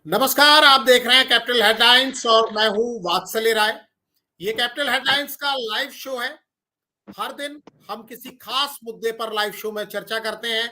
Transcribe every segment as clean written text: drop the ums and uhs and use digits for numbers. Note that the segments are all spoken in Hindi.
नमस्कार। आप देख रहे हैं कैपिटल हेडलाइंस और मैं हूं वात्सल्य राय। ये कैपिटल हेडलाइंस का लाइव शो है। हर दिन हम किसी खास मुद्दे पर लाइव शो में चर्चा करते हैं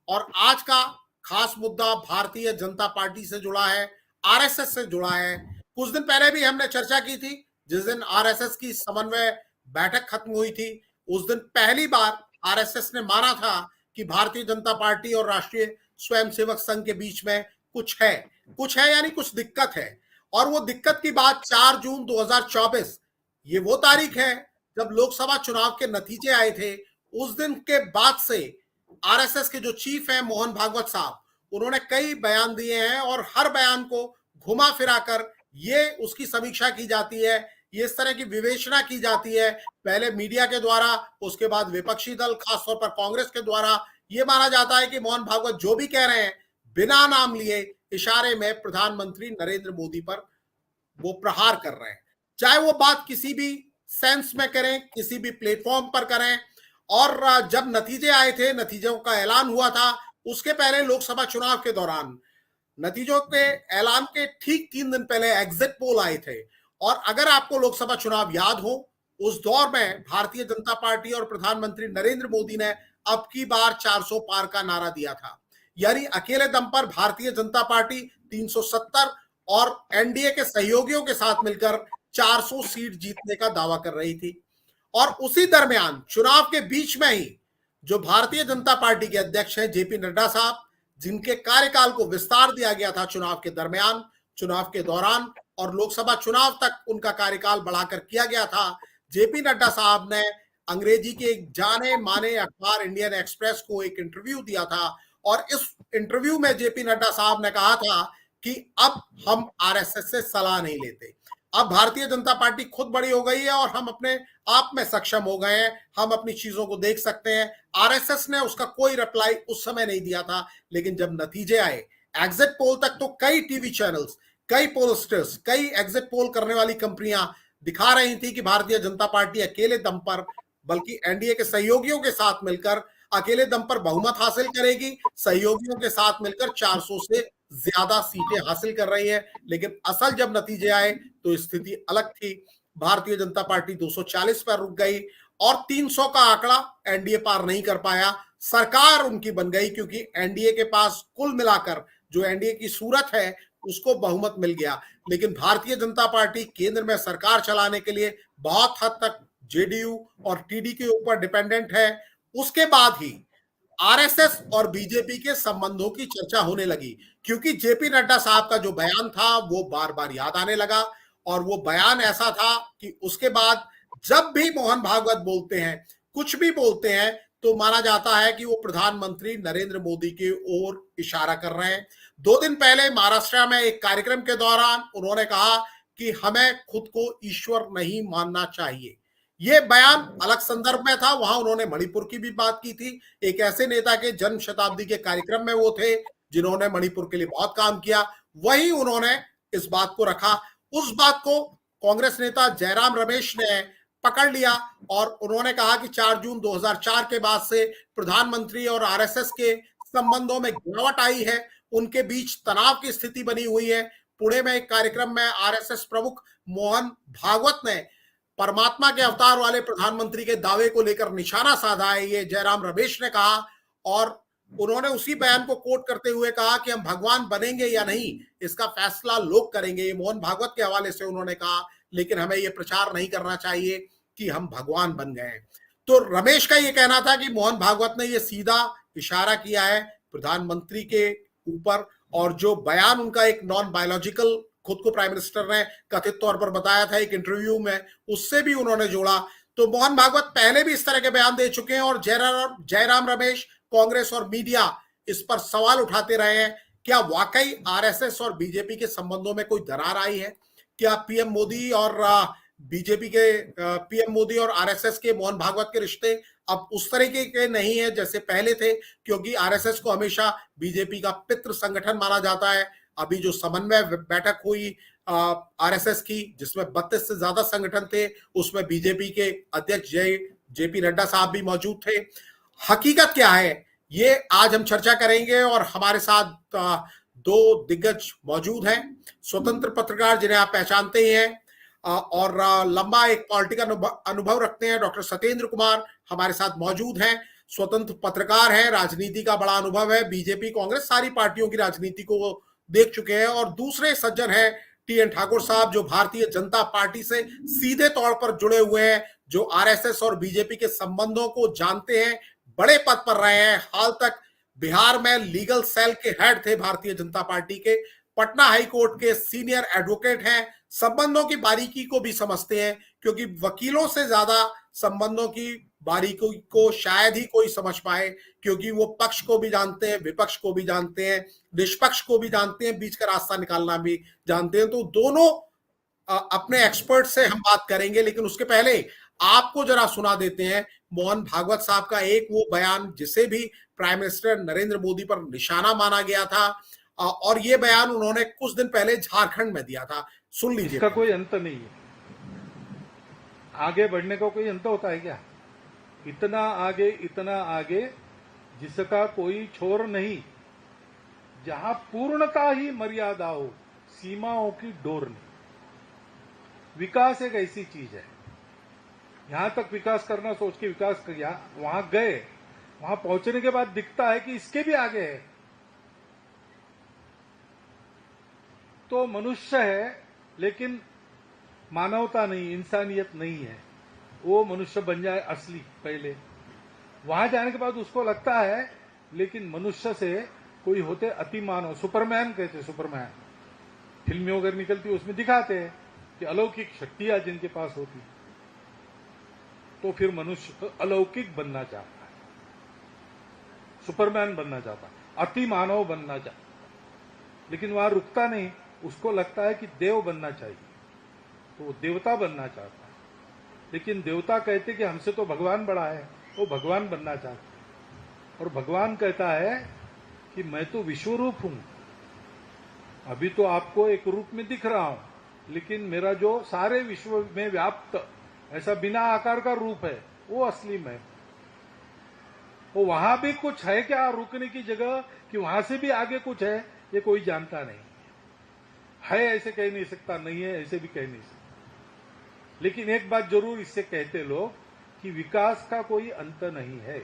और आज का खास मुद्दा भारतीय जनता पार्टी से जुड़ा है, आरएसएस से जुड़ा है। कुछ दिन पहले भी हमने चर्चा की थी, जिस दिन आरएसएस की समन्वय बैठक खत्म हुई थी। उस दिन पहली बार आरएसएस ने माना था कि भारतीय जनता पार्टी और राष्ट्रीय स्वयंसेवक संघ के बीच में कुछ है यानी कुछ दिक्कत है। और वो दिक्कत की बात 4 जून 2024, ये वो तारीख है जब लोकसभा चुनाव के नतीजे आए थे। उस दिन के बाद से आरएसएस के जो चीफ हैं मोहन भागवत साहब, उन्होंने कई बयान दिए हैं और हर बयान को घुमा फिरा कर ये उसकी समीक्षा की जाती है, ये इस तरह की विवेचना की जाती है, पहले मीडिया के द्वारा, उसके बाद विपक्षी दल खासतौर पर कांग्रेस के द्वारा। ये माना जाता है कि मोहन भागवत जो भी कह रहे हैं बिना नाम लिए इशारे में प्रधानमंत्री नरेंद्र मोदी पर वो प्रहार कर रहे हैं, चाहे वो बात किसी भी सेंस में करें, किसी भी प्लेटफॉर्म पर करें। और जब नतीजे आए थे, नतीजों का ऐलान हुआ था, उसके पहले लोकसभा चुनाव के दौरान नतीजों के ऐलान के ठीक 3 दिन पहले एग्जिट पोल आए थे। और अगर आपको लोकसभा चुनाव याद हो, उस दौर में भारतीय जनता पार्टी और प्रधानमंत्री नरेंद्र मोदी ने अब की बार 400 पार का नारा दिया था। यानी अकेले दम पर भारतीय जनता पार्टी 370 और एनडीए के सहयोगियों के साथ मिलकर 400 सीट जीतने का दावा कर रही थी। और उसी दरमियान चुनाव के बीच में ही जो भारतीय जनता पार्टी के अध्यक्ष हैं जेपी नड्डा साहब, जिनके कार्यकाल को विस्तार दिया गया था चुनाव के दरमियान, चुनाव के दौरान और लोकसभा चुनाव तक उनका कार्यकाल बढ़ाकर किया गया था। जेपी नड्डा साहब ने अंग्रेजी के एक जाने माने अखबार इंडियन एक्सप्रेस को एक इंटरव्यू दिया था और इस इंटरव्यू में जेपी नड्डा साहब ने कहा था कि अब हम आरएसएस से सलाह नहीं लेते, अब भारतीय जनता पार्टी खुद बड़ी हो गई है और हम अपने आप में सक्षम हो गए हैं, हम अपनी चीजों को देख सकते हैं। आरएसएस ने उसका कोई रिप्लाई उस समय नहीं दिया था, लेकिन जब नतीजे आए एग्जिट पोल तक, तो कई टीवी चैनल्स, कई पोलस्टर्स, कई एग्जिट पोल करने वाली कंपनियां दिखा रही थी कि भारतीय जनता पार्टी अकेले दम पर, बल्कि एनडीए के सहयोगियों के साथ मिलकर अकेले दम पर बहुमत हासिल करेगी, सहयोगियों के साथ मिलकर 400 से ज्यादा सीटें हासिल कर रही है। लेकिन असल जब नतीजे आए तो स्थिति अलग थी। भारतीय जनता पार्टी 240 पर रुक गई और 300 का आंकड़ा एनडीए पार नहीं कर पाया। सरकार उनकी बन गई क्योंकि एनडीए के पास कुल मिलाकर जो एनडीए की सूरत है उसको बहुमत मिल गया। लेकिन भारतीय जनता पार्टी केंद्र में सरकार चलाने के लिए बहुत हद तक जेडीयू और टीडी के ऊपर डिपेंडेंट है। उसके बाद ही आरएसएस और बीजेपी के संबंधों की चर्चा होने लगी, क्योंकि जेपी नड्डा साहब का जो बयान था वो बार बार याद आने लगा। और वो बयान ऐसा था कि उसके बाद जब भी मोहन भागवत बोलते हैं, कुछ भी बोलते हैं, तो माना जाता है कि वो प्रधानमंत्री नरेंद्र मोदी की ओर इशारा कर रहे हैं। 2 दिन पहले महाराष्ट्र में एक कार्यक्रम के दौरान उन्होंने कहा कि हमें खुद को ईश्वर नहीं मानना चाहिए। ये बयान अलग संदर्भ में था, वहां उन्होंने मणिपुर की भी बात की थी। एक ऐसे नेता के जन्म शताब्दी के कार्यक्रम में वो थे जिन्होंने मणिपुर के लिए बहुत काम किया, वहीं उन्होंने इस बात को रखा। उस बात को कांग्रेस नेता जयराम रमेश ने पकड़ लिया और उन्होंने कहा कि 4 जून 2004 के बाद से प्रधानमंत्री और आरएसएस के संबंधों में गिरावट आई है, उनके बीच तनाव की स्थिति बनी हुई है। पुणे में एक कार्यक्रम में आरएसएस प्रमुख मोहन भागवत ने परमात्मा के अवतार वाले प्रधानमंत्री के दावे को लेकर निशाना साधा है, ये जयराम रमेश ने कहा। और उन्होंने उसी बयान को कोट करते हुए कहा कि हम भगवान बनेंगे या नहीं इसका फैसला लोग करेंगे, ये मोहन भागवत के हवाले से उन्होंने कहा। लेकिन हमें ये प्रचार नहीं करना चाहिए कि हम भगवान बन गए। तो रमेश का ये कहना था कि मोहन भागवत ने ये सीधा इशारा किया है प्रधानमंत्री के ऊपर, और जो बयान उनका एक नॉन बायोलॉजिकल खुद को प्राइम मिनिस्टर ने कथित तौर पर बताया था एक इंटरव्यू में, उससे भी उन्होंने जोड़ा। तो मोहन भागवत पहले भी इस तरह के बयान दे चुके हैं और जयराम रमेश, कांग्रेस और मीडिया इस पर सवाल उठाते रहे हैं। क्या वाकई आरएसएस और बीजेपी के संबंधों में कोई दरार आई है? क्या पीएम मोदी और बीजेपी के पीएम मोदी और आरएसएस के मोहन भागवत के रिश्ते अब उस तरीके के नहीं है जैसे पहले थे? क्योंकि आरएसएस को हमेशा बीजेपी का पितृ संगठन माना जाता है। अभी जो समन्वय बैठक हुई आरएसएस की, जिसमें 32 से ज्यादा संगठन थे, उसमें बीजेपी के अध्यक्ष जेपी नड्डा साहब भी मौजूद थे। हकीकत क्या है ये आज हम चर्चा करेंगे और हमारे साथ दो दिग्गज मौजूद हैं, स्वतंत्र पत्रकार जिन्हें आप पहचानते ही हैं और लंबा एक पॉलिटिकल अनुभव रखते हैं। डॉक्टर सत्येंद्र कुमार हमारे साथ मौजूद हैं, स्वतंत्र पत्रकार हैं, राजनीति का बड़ा अनुभव है, बीजेपी कांग्रेस सारी पार्टियों की राजनीति को देख चुके हैं। और दूसरे सज्जन हैं टी.एन. ठाकुर साहब, जो भारतीय जनता पार्टी से सीधे तौर पर जुड़े हुए हैं, जो आरएसएस और बीजेपी के संबंधों को जानते हैं, बड़े पद पर रहे हैं, हाल तक बिहार में लीगल सेल के हेड थे भारतीय जनता पार्टी के, पटना हाई कोर्ट के सीनियर एडवोकेट हैं, संबंधों की बारीकी को भी समझते हैं, क्योंकि वकीलों से ज्यादा संबंधों की बारीकी को शायद ही कोई समझ पाए, क्योंकि वो पक्ष को भी जानते हैं, विपक्ष को भी जानते हैं, निष्पक्ष को भी जानते हैं, बीच का रास्ता निकालना भी जानते हैं। तो दोनों अपने एक्सपर्ट से हम बात करेंगे, लेकिन उसके पहले आपको जरा सुना देते हैं मोहन भागवत साहब का एक वो बयान जिसे भी प्राइम मिनिस्टर नरेंद्र मोदी पर निशाना माना गया था, और ये बयान उन्होंने कुछ दिन पहले झारखंड में दिया था। सुन लीजिए। इसका कोई अंत नहीं है, आगे बढ़ने का कोई अंत होता है क्या? इतना आगे जिसका कोई छोर नहीं, जहां पूर्णता ही मर्यादा हो, सीमाओं की डोर नहीं। विकास एक ऐसी चीज है, यहां तक विकास करना सोच के विकास किया, वहां गए, वहां पहुंचने के बाद दिखता है कि इसके भी आगे है, तो मनुष्य है लेकिन मानवता नहीं, इंसानियत नहीं है। वो मनुष्य बन जाए असली पहले, वहां जाने के बाद उसको लगता है लेकिन मनुष्य से कोई होते अति मानव, सुपरमैन कहते, सुपरमैन फिल्में वगैरह निकलती उसमें दिखाते हैं कि अलौकिक शक्तियां जिनके पास होती, तो फिर मनुष्य तो अलौकिक बनना चाहता है, सुपरमैन बनना चाहता है, अति मानव बनना चाहता है, लेकिन वहां रुकता नहीं, उसको लगता है कि देव बनना चाहिए, तो वो देवता बनना चाहता है। लेकिन देवता कहते कि हमसे तो भगवान बड़ा है, वो भगवान बनना चाहता है, और भगवान कहता है कि मैं तो विश्वरूप हूं, अभी तो आपको एक रूप में दिख रहा हूं, लेकिन मेरा जो सारे विश्व में व्याप्त ऐसा बिना आकार का रूप है, वो असली मैं। वो वहां भी कुछ है क्या रुकने की जगह, कि वहां से भी आगे कुछ है, ये कोई जानता नहीं है ऐसे कह नहीं सकता, नहीं है ऐसे भी कह नहीं सकता। लेकिन एक बात जरूर इससे कहते लोग कि विकास का कोई अंत नहीं है।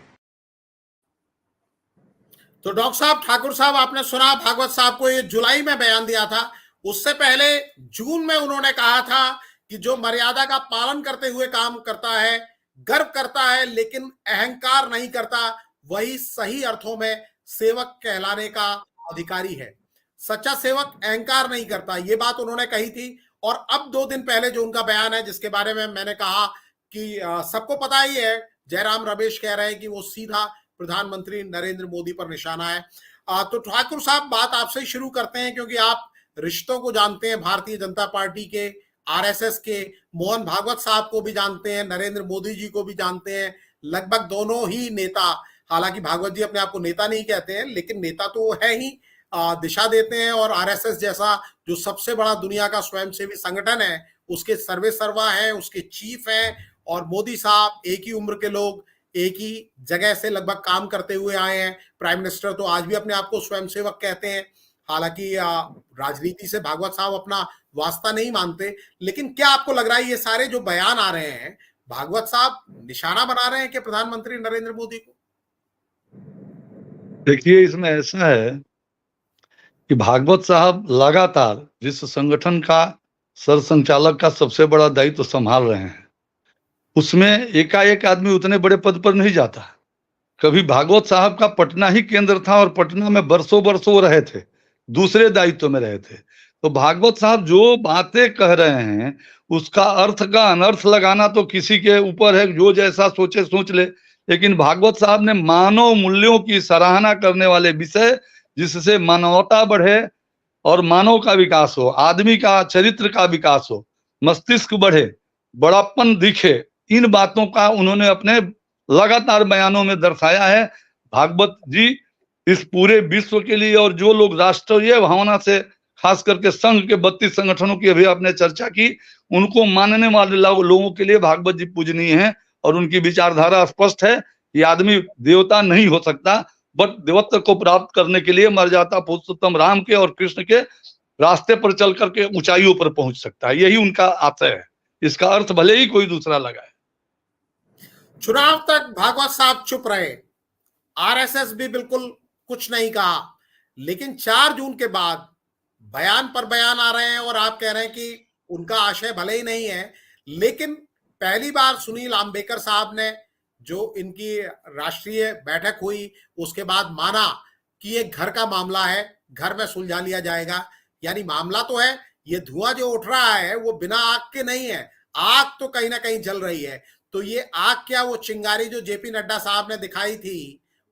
तो डॉक्टर साहब, ठाकुर साहब, आपने सुना भागवत साहब को ये जुलाई में बयान दिया था, उससे पहले जून में उन्होंने कहा था कि जो मर्यादा का पालन करते हुए काम करता है, गर्व करता है लेकिन अहंकार नहीं करता, वही सही अर्थों में सेवक कहलाने का अधिकारी है। सच्चा सेवक अहंकार नहीं करता, ये बात उन्होंने कही थी। और अब 2 दिन पहले जो उनका बयान है, जिसके बारे में मैंने कहा कि सबको पता ही है, जयराम रमेश कह रहे हैं कि वो सीधा प्रधानमंत्री नरेंद्र मोदी पर निशाना है। तो ठाकुर साहब, बात आपसे ही शुरू करते हैं, क्योंकि आप रिश्तों को जानते हैं, भारतीय जनता पार्टी के, आरएसएस के, मोहन भागवत साहब को भी जानते हैं, नरेंद्र मोदी जी को भी जानते हैं, लगभग दोनों ही नेता, हालांकि भागवत जी अपने आप को नेता नहीं कहते हैं, लेकिन नेता तो है ही, दिशा देते हैं। और आरएसएस जैसा जो सबसे बड़ा दुनिया का स्वयंसेवी संगठन है, उसके सर्वे सर्वा है, उसके चीफ हैं, और मोदी साहब एक ही उम्र के लोग, एक ही जगह से लगभग काम करते हुए आए हैं। प्राइम मिनिस्टर तो आज भी अपने आप को स्वयंसेवक कहते हैं, हालांकि राजनीति से भागवत साहब अपना वास्ता नहीं मानते। लेकिन क्या आपको लग रहा है ये सारे जो बयान आ रहे हैं, भागवत साहब निशाना बना रहे हैं कि प्रधानमंत्री नरेंद्र मोदी को? देखिए, इसमें ऐसा है कि भागवत साहब लगातार जिस संगठन का सरसंचालक का सबसे बड़ा दायित्व संभाल रहे हैं, उसमें एकाएक आदमी उतने बड़े पद पर नहीं जाता। कभी भागवत साहब का पटना ही केंद्र था और पटना में बरसों बरसों रहे थे, दूसरे दायित्व में रहे थे। तो भागवत साहब जो बातें कह रहे हैं, उसका अर्थ का अनर्थ लगाना तो किसी के ऊपर है, जो जैसा सोचे सोच ले। लेकिन भागवत साहब ने मानव मूल्यों की सराहना करने वाले विषय, जिससे मानवता बढ़े और मानव का विकास हो, आदमी का चरित्र का विकास हो, मस्तिष्क बढ़े, बड़ापन दिखे, इन बातों का उन्होंने अपने लगातार बयानों में दर्शाया है। भागवत जी इस पूरे विश्व के लिए, और जो लोग राष्ट्रीय भावना से, खास करके संघ के 32 संगठनों की अभी आपने चर्चा की, उनको मानने वाले लोगों के लिए भागवत जी पूजनीय हैं, और उनकी विचारधारा स्पष्ट है कि आदमी देवता नहीं हो सकता, बट देवत्व को प्राप्त करने के लिए मर्यादा पुरुषोत्तम राम के और कृष्ण के रास्ते पर चल करके ऊंचाइयों पर पहुंच सकता है। यही उनका आशय है। इसका अर्थ भले ही कोई दूसरा लगाए। चुनाव तक भागवत साहब चुप रहे, आरएसएस भी बिल्कुल कुछ नहीं कहा, लेकिन 4 जून के बाद बयान पर बयान आ रहे हैं और आप कह रहे हैं कि उनका आशय भले ही नहीं है, लेकिन पहली बार सुनील अंबेडकर साहब ने, जो इनकी राष्ट्रीय बैठक हुई उसके बाद माना कि ये घर का मामला है, घर में सुलझा लिया जाएगा। यानी मामला तो है, ये धुआं जो उठ रहा है वो बिना आग के नहीं है, आग तो कहीं ना कहीं जल रही है। तो ये आग क्या वो चिंगारी जो जेपी नड्डा साहब ने दिखाई थी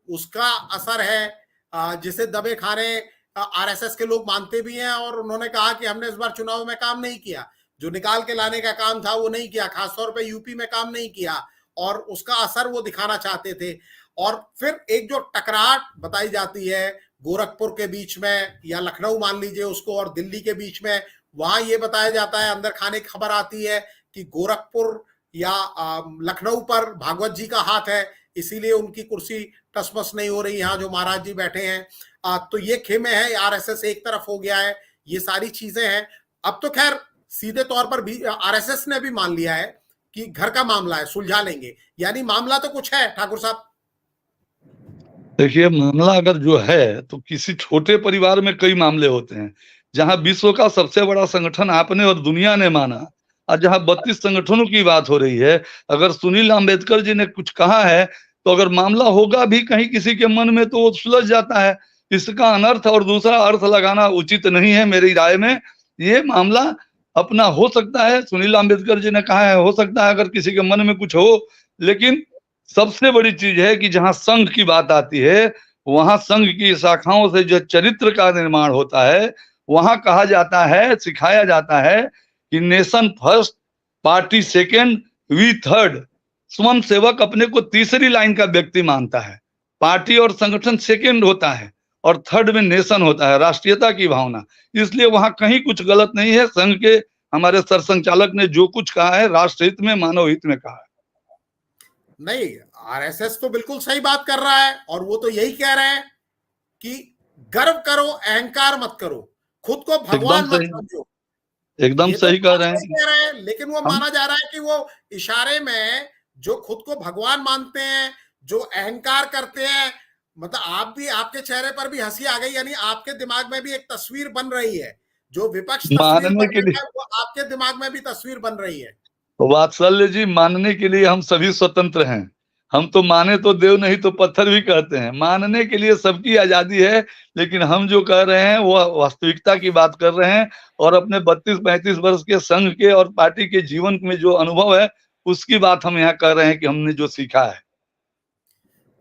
उसका असर है, जिसे दबे खाने आरएसएस के लोग मानते भी हैं। और उन्होंने कहा कि हमने इस बार चुनाव में काम नहीं किया, जो निकाल के लाने का काम था वो नहीं किया, खासतौर पे यूपी में काम नहीं किया, और उसका असर वो दिखाना चाहते थे। और फिर एक जो टकराहट बताई जाती है गोरखपुर के बीच में या लखनऊ मान लीजिए उसको और दिल्ली के बीच में, वहां ये बताया जाता है, अंदर खाने की खबर आती है कि गोरखपुर या लखनऊ पर भागवत जी का हाथ है, इसीलिए उनकी कुर्सी टसमस नहीं हो रही यहाँ जो महाराज जी बैठे हैं। तो ये खेमे है, आरएसएस एक तरफ हो गया है, ये सारी चीजें हैं। अब तो खैर सीधे तौर पर भी आरएसएस ने भी मान लिया है कि घर का मामला है, सुलझा लेंगे, यानी मामला तो कुछ है ठाकुर साहब। देखिए, मामला अगर जो है तो किसी छोटे परिवार में कई मामले होते हैं। जहां विश्व का सबसे बड़ा संगठन आपने और दुनिया ने माना, और जहां 32 संगठनों की बात हो रही है, अगर सुनील अंबेडकर जी ने कुछ कहा है तो अगर मामला होगा भी कहीं किसी के मन में तो वो सुलझ जाता है। इसका अनर्थ और दूसरा अर्थ लगाना उचित नहीं है मेरी राय में। ये मामला अपना हो सकता है, सुनील अंबेडकर जी ने कहा है, हो सकता है अगर किसी के मन में कुछ हो, लेकिन सबसे बड़ी चीज है कि जहां संघ की बात आती है, वहां संघ की शाखाओं से जो चरित्र का निर्माण होता है, वहां कहा जाता है, सिखाया जाता है कि nation first, party second, we third. स्वयं सेवक अपने को तीसरी लाइन का व्यक्ति मानता है, पार्टी और संगठन सेकेंड होता है, और थर्ड में नेशन होता है, राष्ट्रीयता की भावना। इसलिए वहां कहीं कुछ गलत नहीं है। संघ के हमारे सरसंघचालक ने जो कुछ कहा है राष्ट्रहित में, मानव हित में कहा है। नहीं, आरएसएस तो बिल्कुल सही बात कर रहा है, और वो तो यही कह रहे हैं कि गर्व करो, अहंकार मत करो, खुद को भगवान मत समझो। एकदम ये तो सही कह रहे हैं। कह रहे हैं, लेकिन वो माना जा रहा है कि वो इशारे में जो खुद को भगवान मानते हैं, जो अहंकार करते हैं, मतलब आप भी, आपके चेहरे पर भी हंसी आ गई, यानी आपके दिमाग में भी एक तस्वीर बन रही है, जो विपक्ष तस्वीर मानने बन के रही लिए, है वो आपके दिमाग में भी तस्वीर बन रही है। वात्सल्य जी, मानने के लिए हम सभी स्वतंत्र हैं। हम तो माने तो देव नहीं तो पत्थर भी कहते हैं। मानने के लिए सबकी आजादी है, लेकिन हम जो कह रहे हैं वो वास्तविकता की बात कर रहे हैं, और अपने 32-35 वर्ष के संघ के और पार्टी के जीवन में जो अनुभव है उसकी बात हम यहाँ कर रहे हैं कि हमने जो सीखा है।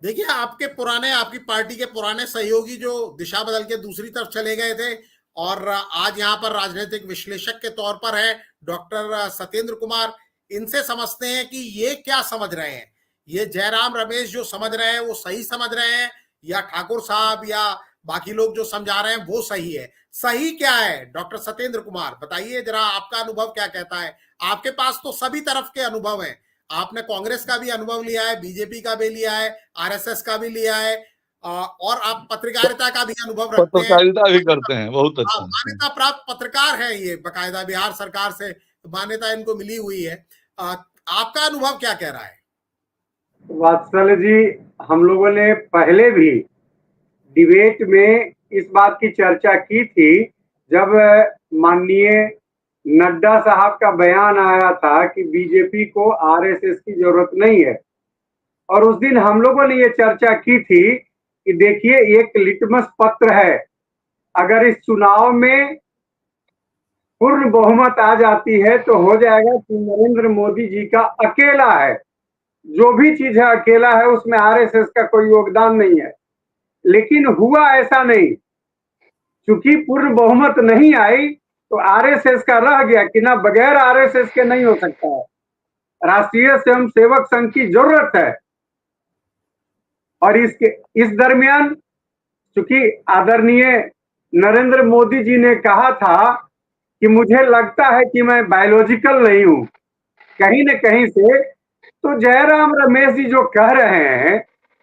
देखिए, आपके पुराने, आपकी पार्टी के पुराने सहयोगी जो दिशा बदल के दूसरी तरफ चले गए थे और आज यहाँ पर राजनीतिक विश्लेषक के तौर पर है डॉक्टर सत्येंद्र कुमार, इनसे समझते हैं कि ये क्या समझ रहे हैं, ये जयराम रमेश जो समझ रहे हैं वो सही समझ रहे हैं, या ठाकुर साहब या बाकी लोग जो समझा रहे हैं वो सही है? सही क्या है डॉक्टर सत्येंद्र कुमार, बताइए जरा, आपका अनुभव क्या कहता है? आपके पास तो सभी तरफ के अनुभव हैं, आपने कांग्रेस का भी अनुभव लिया है, बीजेपी का भी लिया है, आरएसएस का भी लिया है, और आप पत्रकारिता का भी अनुभव रखते हैं। पत्रकारिता भी करते हैं, बहुत अच्छा। मान्यता प्राप्त पत्रकार है ये, बकायदा बिहार सरकार से मान्यता इनको मिली हुई है। आपका अनुभव क्या कह रहा है? वात्सल जी, हम लोगों ने पहले भी डिबेट में इस बात की चर्चा की थी, जब माननीय नड्डा साहब का बयान आया था कि बीजेपी को आरएसएस की जरूरत नहीं है, और उस दिन हम लोगों ने ये चर्चा की थी कि देखिए एक लिटमस पत्र है, अगर इस चुनाव में पूर्ण बहुमत आ जाती है तो हो जाएगा कि नरेंद्र मोदी जी का अकेला है, जो भी चीज है अकेला है, उसमें आरएसएस का कोई योगदान नहीं है। लेकिन हुआ ऐसा नहीं, क्योंकि पूर्ण बहुमत नहीं आई तो आरएसएस का रह गया कि ना, बगैर आरएसएस के नहीं हो सकता है, राष्ट्रीय स्वयंसेवक संघ की जरूरत है। और इस दरमियान चूंकि आदरणीय नरेंद्र मोदी जी ने कहा था कि मुझे लगता है कि मैं बायोलॉजिकल नहीं हूं, कहीं न कहीं से, तो जयराम रमेश जी जो कह रहे हैं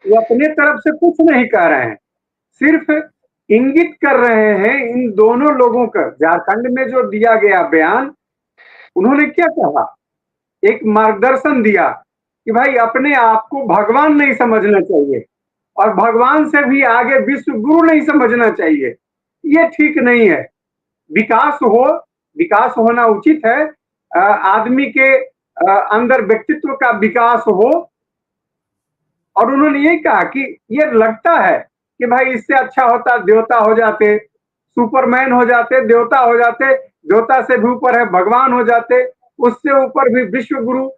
वो अपने तरफ से कुछ नहीं कह रहे हैं, सिर्फ इंगित कर रहे हैं इन दोनों लोगों का। झारखंड में जो दिया गया बयान, उन्होंने क्या कहा, एक मार्गदर्शन दिया कि भाई अपने आप को भगवान नहीं समझना चाहिए और भगवान से भी आगे विश्व गुरु नहीं समझना चाहिए, ये ठीक नहीं है। विकास होना उचित है, आदमी के अंदर व्यक्तित्व का विकास हो। और उन्होंने ये कहा कि ये लगता है कि भाई इससे अच्छा होता देवता हो जाते, सुपरमैन हो जाते, देवता हो जाते, देवता से भी ऊपर है भगवान हो जाते, उससे ऊपर भी विश्व गुरु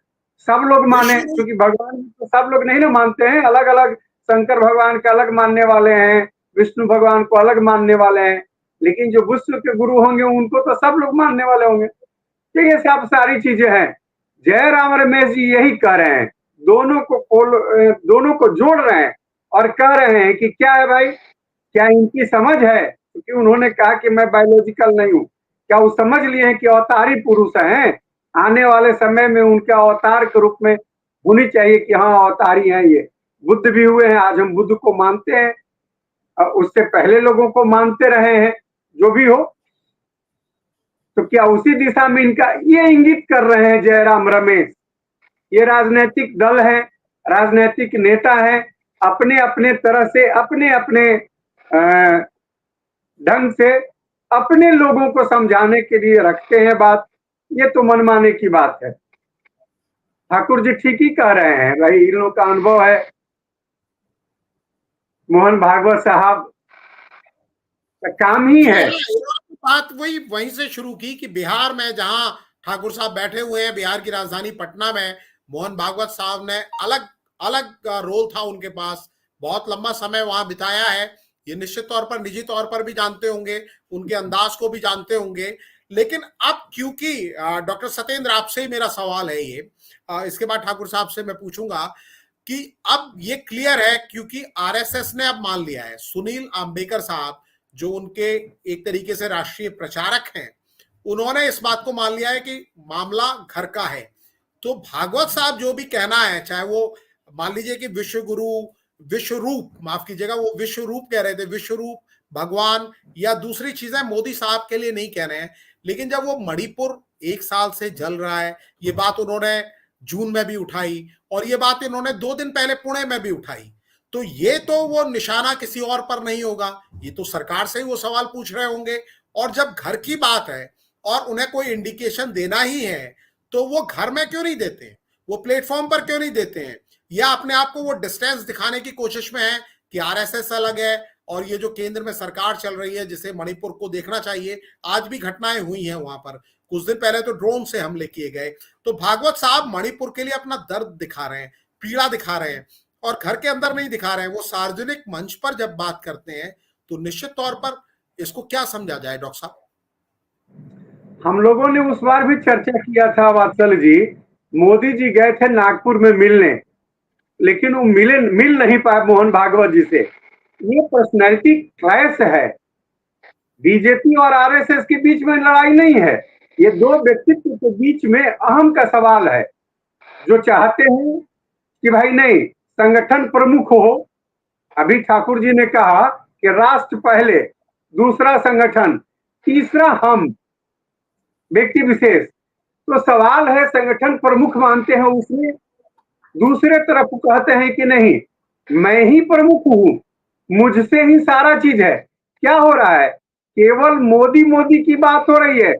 सब लोग माने, क्योंकि भगवान तो सब लोग नहीं ना मानते हैं, अलग अलग, शंकर भगवान का अलग मानने वाले हैं, विष्णु भगवान को अलग मानने वाले हैं, लेकिन जो विश्व के गुरु होंगे उनको तो सब लोग मानने वाले होंगे। तो ये सब सारी चीजें हैं। जयराम रमेश जी यही कह रहे हैं, दोनों को जोड़ रहे हैं और कह रहे हैं कि क्या है भाई, क्या इनकी समझ है, क्योंकि उन्होंने कहा कि मैं बायोलॉजिकल नहीं हूं, क्या वो समझ लिए हैं कि अवतारी पुरुष हैं, आने वाले समय में उनके अवतार के रूप में होनी चाहिए कि हाँ अवतारी हैं, ये बुद्ध भी हुए हैं, आज हम बुद्ध को मानते हैं, उससे पहले लोगों को मानते रहे हैं, जो भी हो। तो क्या उसी दिशा में इनका ये इंगित कर रहे हैं जयराम रमेश। ये राजनीतिक दल है, राजनीतिक नेता है, अपने अपने तरह से, अपने अपने ढंग से अपने लोगों को समझाने के लिए रखते हैं बात। ये तो मनमाने की बात है। ठाकुर जी ठीक ही कह रहे हैं भाई, इन लोगों का अनुभव है। मोहन भागवत साहब का काम ही है। बात वहीं से शुरू की कि बिहार में जहां ठाकुर साहब बैठे हुए हैं, बिहार की राजधानी पटना में, मोहन भागवत साहब ने अलग अलग रोल था उनके पास, बहुत लंबा समय वहां बिताया है। ये निश्चित तौर पर निजी तौर पर भी जानते होंगे, उनके अंदाज को भी जानते होंगे। लेकिन अब क्योंकि डॉक्टर सत्येंद्र आपसे ही मेरा सवाल है ये, इसके बाद ठाकुर साहब से मैं पूछूंगा कि अब ये क्लियर है, क्योंकि आरएसएस ने अब मान लिया है, सुनील अंबेकर साहब जो उनके एक तरीके से राष्ट्रीय प्रचारक हैं, उन्होंने इस बात को मान लिया है कि मामला घर का है। तो भागवत साहब जो भी कहना है, चाहे वो मान लीजिए कि विश्व गुरु, विश्व रूप, माफ कीजिएगा, वो विश्व रूप कह रहे थे, विश्व रूप, भगवान या दूसरी चीजें मोदी साहब के लिए नहीं कह रहे हैं, लेकिन जब वो मणिपुर 1 साल से जल रहा है, ये बात उन्होंने जून में भी उठाई और ये बात इन्होंने 2 दिन पहले पुणे में भी उठाई, तो ये तो वो निशाना किसी और पर नहीं होगा, ये तो सरकार से ही वो सवाल पूछ रहे होंगे। और जब घर की बात है और उन्हें कोई इंडिकेशन देना ही है, तो वो घर में क्यों नहीं देते, वो प्लेटफॉर्म पर क्यों नहीं देते हैं, या अपने आप को वो डिस्टेंस दिखाने की कोशिश में है कि आरएसएस अलग है और ये जो केंद्र में सरकार चल रही है जिसे मणिपुर को देखना चाहिए, आज भी घटनाएं हुई हैं वहां पर, कुछ दिन पहले तो ड्रोन से हमले किए गए। तो भागवत साहब मणिपुर के लिए अपना दर्द दिखा रहे हैं, पीड़ा दिखा रहे हैं और घर के अंदर नहीं दिखा रहे हैं। वो सार्वजनिक मंच पर जब बात करते हैं तो निश्चित तौर पर इसको क्या समझा जाए डॉक्टर साहब? हम लोगों ने उस बार भी चर्चा किया था वात्सल जी, मोदी जी गए थे नागपुर में मिलने, लेकिन वो मिल नहीं पाए मोहन भागवत जी से। ये पर्सनैलिटी क्लैश है, बीजेपी और आरएसएस के बीच में लड़ाई नहीं है, ये दो व्यक्तित्व के बीच में अहम का सवाल है, जो चाहते हैं कि भाई नहीं संगठन प्रमुख हो। अभी ठाकुर जी ने कहा कि राष्ट्र पहले, दूसरा संगठन, तीसरा हम व्यक्ति विशेष। तो सवाल है संगठन प्रमुख मानते हैं उसमें, दूसरे तरफ कहते हैं कि नहीं मैं ही प्रमुख हूं, मुझसे ही सारा चीज है। क्या हो रहा है, केवल मोदी मोदी की बात हो रही है,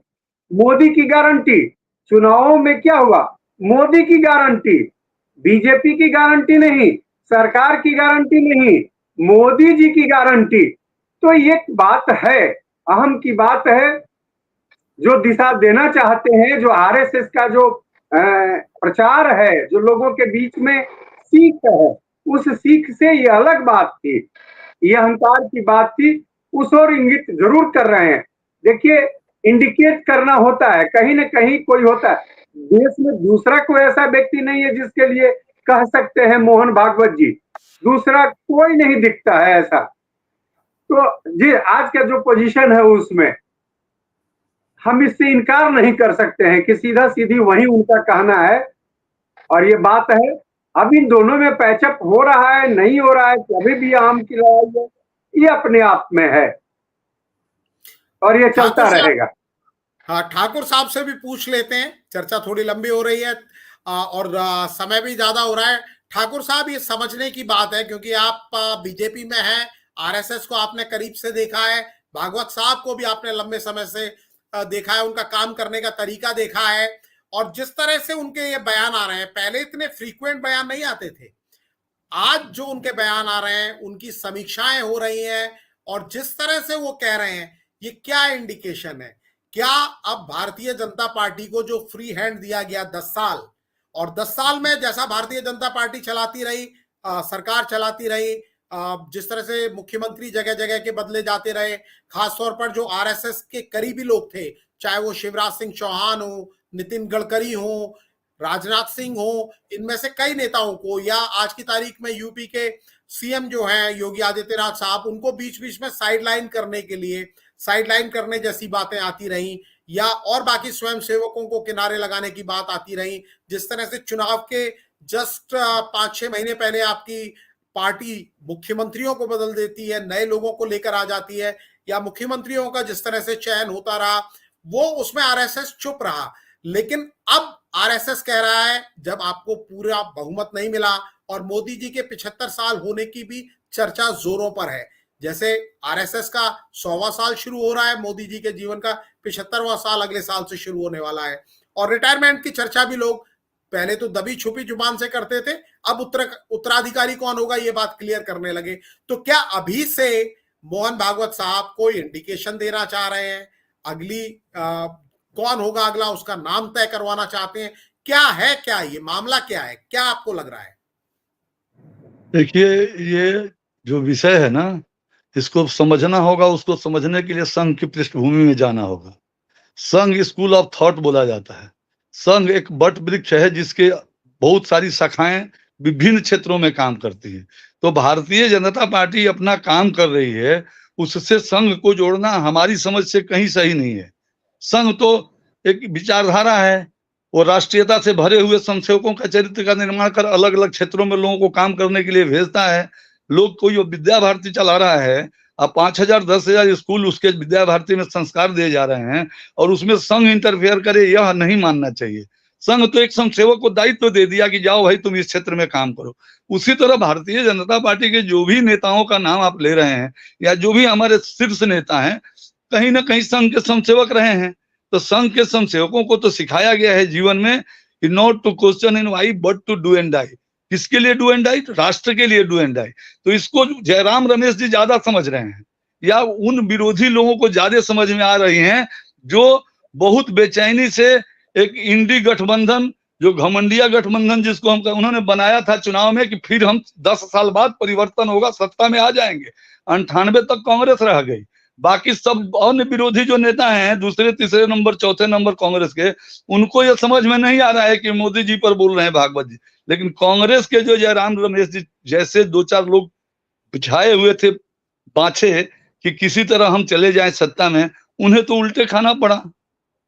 मोदी की गारंटी। चुनावों में क्या हुआ, मोदी की गारंटी, बीजेपी की गारंटी नहीं, सरकार की गारंटी नहीं, मोदी जी की गारंटी। तो ये बात है, अहम की बात है, जो दिशा देना चाहते हैं, जो आरएसएस का जो प्रचार है, जो लोगों के बीच में सीख है, उस सीख से ये अलग बात थी, ये अहंकार की बात थी, उस और इंगित जरूर कर रहे हैं। देखिए इंडिकेट करना होता है, कहीं ना कहीं कोई होता है, देश में दूसरा कोई ऐसा व्यक्ति नहीं है जिसके लिए कह सकते हैं मोहन भागवत जी, दूसरा कोई नहीं दिखता है ऐसा। तो जी आज का जो पोजीशन है उसमें हम इससे इनकार नहीं कर सकते हैं कि सीधा सीधी वही उनका कहना है। और ये बात है अब इन दोनों में पैचअप हो रहा है नहीं हो रहा है, कभी भी आम की लड़ाई है, ये अपने आप में है और ये चलता रहेगा। हाँ, ठाकुर साहब से भी पूछ लेते हैं, चर्चा थोड़ी लंबी हो रही है और समय भी ज्यादा हो रहा है। ठाकुर साहब, ये समझने की बात है क्योंकि आप बीजेपी में हैं, आरएसएस को आपने करीब से देखा है, भागवत साहब को भी आपने लंबे समय से देखा है, उनका काम करने का तरीका देखा है, और जिस तरह से उनके ये बयान आ रहे हैं, पहले इतने फ्रीक्वेंट बयान नहीं आते थे, आज जो उनके बयान आ रहे हैं, उनकी समीक्षाएं हो रही हैं, और जिस तरह से वो कह रहे हैं, ये क्या इंडिकेशन है? क्या अब भारतीय जनता पार्टी को जो फ्री हैंड दिया गया 10 साल, और 10 साल में जैसा भारतीय जनता पार्टी चलाती रही, सरकार चलाती रही, जिस तरह से मुख्यमंत्री जगह जगह के बदले जाते रहे, खासतौर पर जो आरएसएस के करीबी लोग थे, चाहे वो शिवराज सिंह चौहान हो, नितिन गडकरी हो, राजनाथ सिंह हो, इनमें से कई नेताओं को, या आज की तारीख में यूपी के सीएम जो हैं योगी आदित्यनाथ साहब, उनको बीच बीच में साइडलाइन करने के लिए, साइडलाइन करने जैसी बातें आती रही, या और बाकी स्वयं सेवकों को किनारे लगाने की बात आती रही। जिस तरह से चुनाव के जस्ट 5-6 महीने पहले आपकी पार्टी मुख्यमंत्रियों को बदल देती है, नए लोगों को लेकर आ जाती है, या मुख्यमंत्रियों का जिस तरह से चयन होता रहा, वो उसमें आरएसएस चुप रहा। लेकिन अब आरएसएस कह रहा है, जब आपको पूरा बहुमत नहीं मिला, और मोदी जी के 75 साल होने की भी चर्चा जोरों पर है, जैसे आरएसएस का 100वां साल शुरू हो रहा है, मोदी जी के जीवन का 75वां साल अगले साल से शुरू होने वाला है, और रिटायरमेंट की चर्चा भी लोग पहले तो दबी छुपी जुबान से करते थे, अब उत्तराधिकारी कौन होगा ये बात क्लियर करने लगे। तो क्या अभी से मोहन भागवत साहब कोई इंडिकेशन देना चाह रहे हैं, अगली कौन होगा अगला, उसका नाम तय करवाना चाहते हैं? क्या है, क्या ये मामला क्या है, क्या आपको लग रहा है? देखिए, ये जो विषय है ना, इसको समझना होगा, उसको समझने के लिए संघ की पृष्ठभूमि में जाना होगा। संघ स्कूल ऑफ थॉट बोला जाता है। संघ एक बट वृक्ष है जिसके बहुत सारी शाखाएं विभिन्न क्षेत्रों में काम करती है। तो भारतीय जनता पार्टी अपना काम कर रही है, उससे संघ को जोड़ना हमारी समझ से कहीं सही नहीं है। संघ तो एक विचारधारा है, वो राष्ट्रीयता से भरे हुए संसेवकों का चरित्र का निर्माण कर अलग अलग क्षेत्रों में लोगों को काम करने के लिए भेजता है। लोग कोई विद्या भारती चला रहा है, अब 5,000 10,000 स्कूल उसके विद्या भारती में संस्कार दिए जा रहे हैं, और उसमें संघ इंटरफेयर करे, यह नहीं मानना चाहिए। संघ तो एक संसेवक को दायित्व दे दिया कि जाओ भाई तुम इस क्षेत्र में काम करो। उसी तरह भारतीय जनता पार्टी के जो भी नेताओं का नाम आप ले रहे हैं, या जो भी हमारे शीर्ष नेता हैं, कहीं ना कहीं संघ के संसेवक रहे हैं। तो संघ के संसेवकों को तो सिखाया गया है जीवन में कि not to question in why but to do and die. किसके लिए डू एंड डाई? राष्ट्र के लिए डू एंड डाई। तो इसको जयराम रमेश जी ज्यादा समझ रहे हैं, या उन विरोधी लोगों को ज्यादा समझ में आ रही हैं जो बहुत बेचैनी से एक इंडी गठबंधन, जो घमंडिया गठबंधन जिसको हम उन्होंने बनाया था चुनाव में, कि फिर हम 10 साल बाद परिवर्तन होगा, सत्ता में आ जाएंगे। 98 तक कांग्रेस रह गई, बाकी सब अन्य विरोधी जो नेता हैं, दूसरे तीसरे नंबर चौथे नंबर कांग्रेस के, उनको ये समझ में नहीं आ रहा है कि मोदी जी पर बोल रहे हैं भागवत जी। लेकिन कांग्रेस के जो जयराम रमेश जी जैसे 2-4 लोग बिछाए हुए थे बाछे कि किसी तरह हम चले जाएं सत्ता में, उन्हें तो उल्टे खाना पड़ा।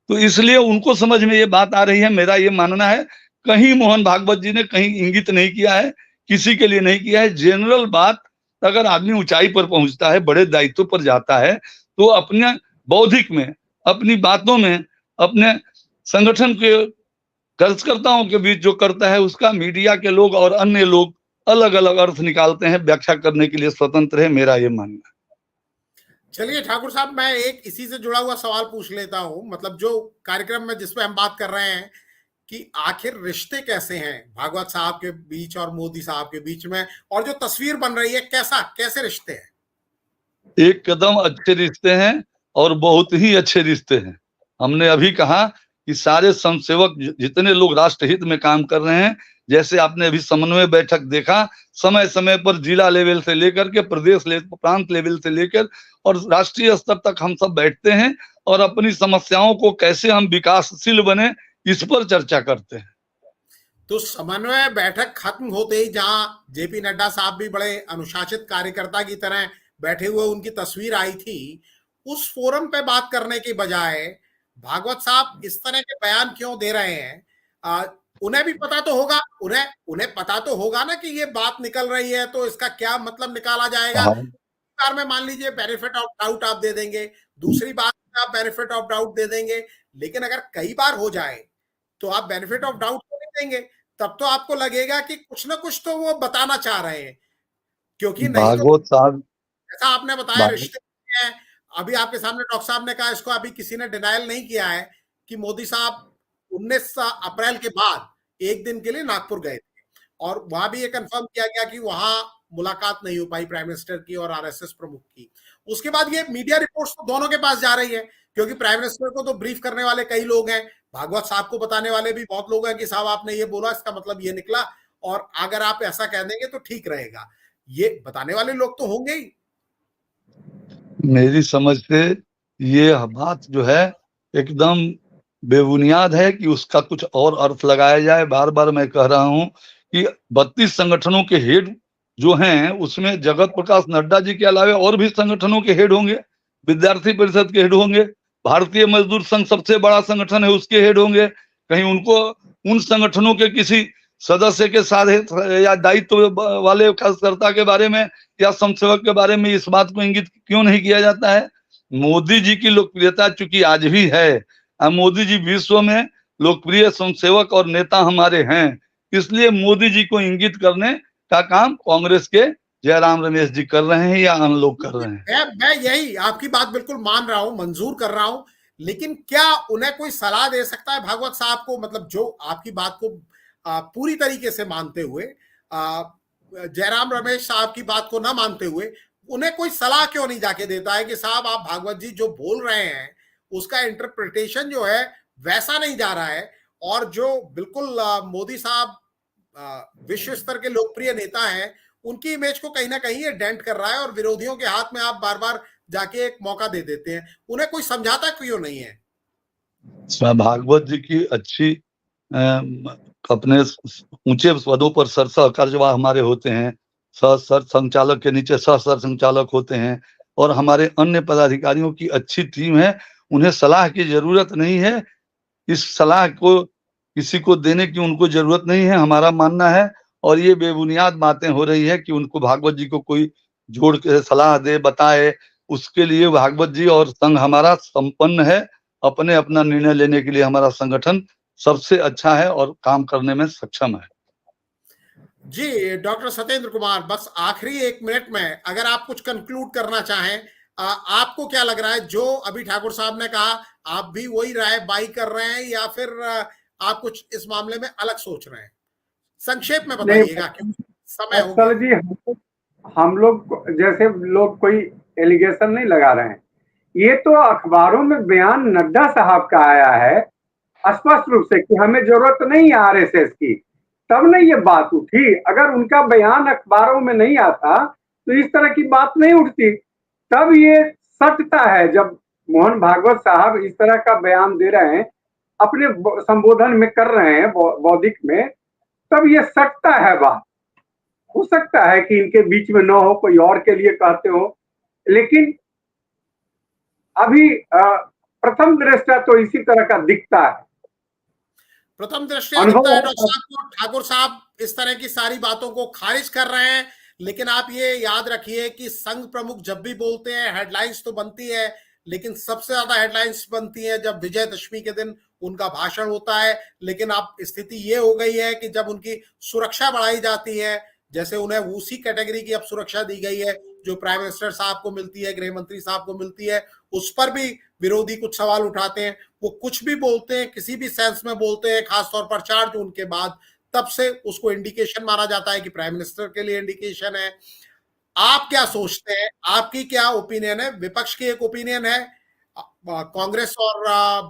तो इसलिए उनको समझ में ये बात आ रही है। मेरा ये मानना है, कहीं मोहन भागवत जी ने कहीं इंगित नहीं किया है, किसी के लिए नहीं किया है। जनरल बात, अगर आदमी ऊंचाई पर पहुंचता है, बड़े दायित्व पर जाता है, तो अपने बौद्धिक में, अपनी बातों में, अपने संगठन के कार्यकर्ताओं के बीच जो करता है, उसका मीडिया के लोग और अन्य लोग अलग अलग अर्थ निकालते हैं, व्याख्या करने के लिए स्वतंत्र है, मेरा ये मानना है। चलिए ठाकुर साहब, मैं एक इसी से जुड़ा हुआ सवाल पूछ लेता हूं, मतलब जो कार्यक्रम में जिसपे हम बात कर रहे हैं कि आखिर रिश्ते कैसे हैं भागवत साहब के बीच और मोदी साहब के बीच में, और जो तस्वीर बन रही है, कैसे रिश्ते हैं? एक कदम अच्छे रिश्ते हैं और बहुत ही अच्छे रिश्ते हैं। हमने अभी कहा कि सारे संसेवक जितने लोग राष्ट्रहित में काम कर रहे हैं, जैसे आपने अभी समन्वय बैठक देखा, समय समय पर जिला लेवल से लेकर के प्रदेश प्रांत लेवल से लेकर और राष्ट्रीय स्तर तक हम सब बैठते हैं और अपनी समस्याओं को कैसे हम विकासशील बने, इस पर चर्चा करते हैं। तो समन्वय बैठक खत्म होते ही जहां जेपी नड्डा साहब भी बड़े अनुशासित कार्यकर्ता की तरह बैठे हुए उनकी तस्वीर आई थी, उस फोरम पे बात करने की बजाय भागवत साहब इस तरह के बयान क्यों दे रहे हैं? उन्हें भी पता तो होगा, उन्हें पता तो होगा ना कि ये बात निकल रही है तो इसका क्या मतलब निकाला जाएगा। हाँ बार में मान लीजिए बेनिफिट ऑफ डाउट आप दे देंगे, दूसरी बार में आप बेनिफिट ऑफ डाउट दे देंगे, लेकिन अगर कई बार हो जाए तो आप बेनिफिट ऑफ डाउट तो नहीं देंगे। तब तो आपको लगेगा कि कुछ ना कुछ तो वो बताना चाह रहे हैं, क्योंकि नहीं तो भागवत साहब, जैसा आपने बताया भागवत रिश्ते हैं। अभी आपके सामने डॉक्टर साहब ने कहा, इसको अभी किसी ने डिनायल नहीं किया है कि मोदी साहब 19 अप्रैल के बाद एक दिन के लिए नागपुर गए थे और वहां भी ये कंफर्म किया गया कि वहां मुलाकात नहीं हो पाई प्राइम मिनिस्टर की और आरएसएस प्रमुख की। उसके बाद ये मीडिया रिपोर्ट्स तो दोनों के पास जा रही है, क्योंकि प्राइम मिनिस्टर को तो ब्रीफ करने वाले कई लोग हैं, भागवत साहब को बताने वाले भी बहुत लोग हैं कि साहब आपने ये बोला, इसका मतलब ये निकला, और अगर आप ऐसा कह देंगे तो ठीक रहेगा। ये बताने वाले लोग तो होंगे ही। मेरी समझ से ये बात जो है एकदम बेबुनियाद है कि उसका कुछ और अर्थ लगाया जाए। बार बार मैं कह रहा हूं कि 32 संगठनों के हेड जो हैं उसमें जगत प्रकाश नड्डा जी के अलावा और भी संगठनों के हेड होंगे, विद्यार्थी परिषद के हेड होंगे, भारतीय मजदूर संघ सबसे बड़ा संगठन है उसके हेड होंगे। कहीं उनको उन संगठनों के किसी सदस्य के साथ या दायित्व वाले कार्यकर्ता के बारे में या समसेवक के बारे में इस बात को इंगित क्यों नहीं किया जाता है? मोदी जी की लोकप्रियता चूंकि आज भी है, मोदी जी विश्व में लोकप्रिय स्वयंसेवक और नेता हमारे हैं, इसलिए मोदी जी को इंगित करने का काम कांग्रेस के जयराम रमेश जी कर रहे हैं या अन्य लोग कर रहे हैं। मैं यही आपकी बात बिल्कुल मान रहा हूं, मंजूर कर रहा हूं, लेकिन क्या उन्हें कोई सलाह दे सकता है भागवत साहब को, मतलब जो आपकी बात को पूरी तरीके से मानते हुए, जयराम रमेश साहब की बात को ना मानते हुए, उन्हें कोई सलाह क्यों नहीं जाके देता है कि साहब आप भागवत जी जो बोल रहे हैं उसका इंटरप्रिटेशन जो है वैसा नहीं जा रहा है, और जो बिल्कुल मोदी साहब विश्व स्तर के लोकप्रिय नेता हैं उनकी इमेज को कहीं ना कहीं ये डेंट कर रहा है, और विरोधियों के हाथ में आप बार बार जाके एक मौका दे देते हैं। उन्हें कोई समझाता क्यों नहीं है? भागवत जी की अच्छी अपने ऊंचे पदों पर सर सहकार्यवाह हमारे होते हैं, सर संचालक के नीचे सर संचालक होते हैं, और हमारे अन्य पदाधिकारियों की अच्छी टीम है। उन्हें सलाह की जरूरत नहीं है, इस सलाह को किसी को देने की उनको जरूरत नहीं है, हमारा मानना है। और ये बेबुनियाद बातें हो रही है कि उनको भागवत जी को कोई जोड़ के सलाह दे, बताए, उसके लिए भागवत जी और संघ हमारा संपन्न है। अपने अपना निर्णय लेने के लिए हमारा संगठन सबसे अच्छा है और काम करने में सक्षम है। जी डॉक्टर सत्येंद्र कुमार, बस आखिरी 1 मिनट में अगर आप कुछ कंक्लूड करना चाहें, आपको क्या लग रहा है जो अभी ठाकुर साहब ने कहा, आप भी वही राय बाई कर रहे हैं या फिर आप कुछ इस मामले में अलग सोच रहे हैं? संक्षेप में बताइएगा क्योंकि समय हो गया। जी हम लोग जैसे लोग कोई एलिगेशन नहीं लगा रहे हैं, ये तो अखबारों में बयान नड्डा साहब का आया है स्पष्ट रूप से कि हमें जरूरत नहीं है आरएसएस की, तब नहीं ये बात उठी। अगर उनका बयान अखबारों में नहीं आता तो इस तरह की बात नहीं उठती। तब ये सटता है जब मोहन भागवत साहब इस तरह का बयान दे रहे हैं, अपने संबोधन में कर रहे हैं बौद्धिक में, तब ये सटता है बात। हो सकता है कि इनके बीच में न हो, कोई और के लिए कहते हो, लेकिन अभी प्रथम दृष्टया तो इसी तरह का दिखता है। प्रथम दृष्टया दिखता है डॉक्टर साहब को ठाकुर साहब इस तरह की सारी बातों को खारिज कर रहे हैं, लेकिन आप ये याद रखिए कि संघ प्रमुख जब भी बोलते हैं हेडलाइंस तो बनती है, लेकिन सबसे ज्यादा हेडलाइंस बनती है जब विजयदशमी के दिन उनका भाषण होता है। लेकिन अब स्थिति ये हो गई है कि जब उनकी सुरक्षा बढ़ाई जाती है, जैसे उन्हें उसी कैटेगरी की अब सुरक्षा दी गई है जो प्राइम मिनिस्टर साहब को मिलती है, गृह मंत्री साहब को मिलती है, उस पर भी विरोधी कुछ सवाल उठाते हैं। वो कुछ भी बोलते हैं, किसी भी सेंस में बोलते हैं, खासतौर पर चार्ज उनके बाद, तब से उसको इंडिकेशन माना जाता है कि प्राइम मिनिस्टर के लिए इंडिकेशन है। आप क्या सोचते हैं? आपकी क्या ओपिनियन है? विपक्ष की एक ओपिनियन है, कांग्रेस और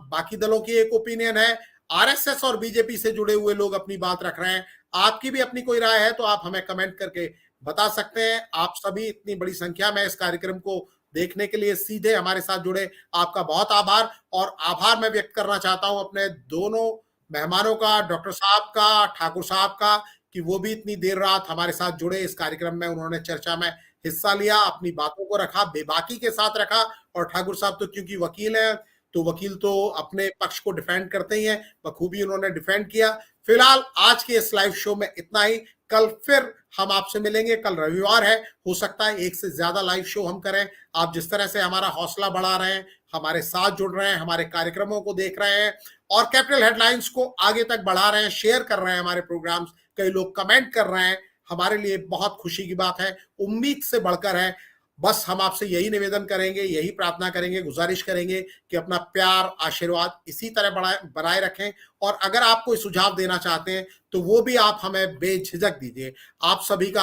बाकी दलों की एक ओपिनियन है, आरएसएस और बीजेपी से जुड़े हुए लोग अपनी बात रख रहे हैं। आपकी भी अपनी कोई राय है तो आप हमें कमेंट करके बता सकते हैं। आप सभी इतनी बड़ी संख्या में इस कार्यक्रम को देखने के लिए सीधे हमारे साथ जुड़े, आपका बहुत आभार। और आभार मैं व्यक्त करना चाहता हूं अपने दोनों मेहमानों का, डॉक्टर साहब का, ठाकुर साहब का, कि वो भी इतनी देर रात हमारे साथ जुड़े इस कार्यक्रम में, उन्होंने चर्चा में हिस्सा लिया, अपनी बातों को रखा, बेबाकी के साथ रखा। और ठाकुर साहब तो क्योंकि वकील हैं तो वकील तो अपने पक्ष को डिफेंड करते ही हैं, बखूबी उन्होंने डिफेंड किया। फिलहाल आज के इस लाइव शो में इतना ही। कल फिर हम आपसे मिलेंगे। कल रविवार है, हो सकता है एक से ज्यादा लाइव शो हम करें। आप जिस तरह से हमारा हौसला बढ़ा रहे हैं, हमारे साथ जुड़ रहे हैं, हमारे कार्यक्रमों को देख रहे हैं और कैपिटल हेडलाइंस को आगे तक बढ़ा रहे हैं, शेयर कर रहे हैं हमारे प्रोग्राम्स, कई लोग कमेंट कर रहे हैं, हमारे लिए बहुत खुशी की बात है, उम्मीद से बढ़कर है। बस हम आपसे यही निवेदन करेंगे, यही प्रार्थना करेंगे, गुजारिश करेंगे कि अपना प्यार, आशीर्वाद इसी तरह बनाए रखें। और अगर आप कोई सुझाव देना चाहते हैं तो वो भी आप हमें बेझिझक दीजिए। आप सभी का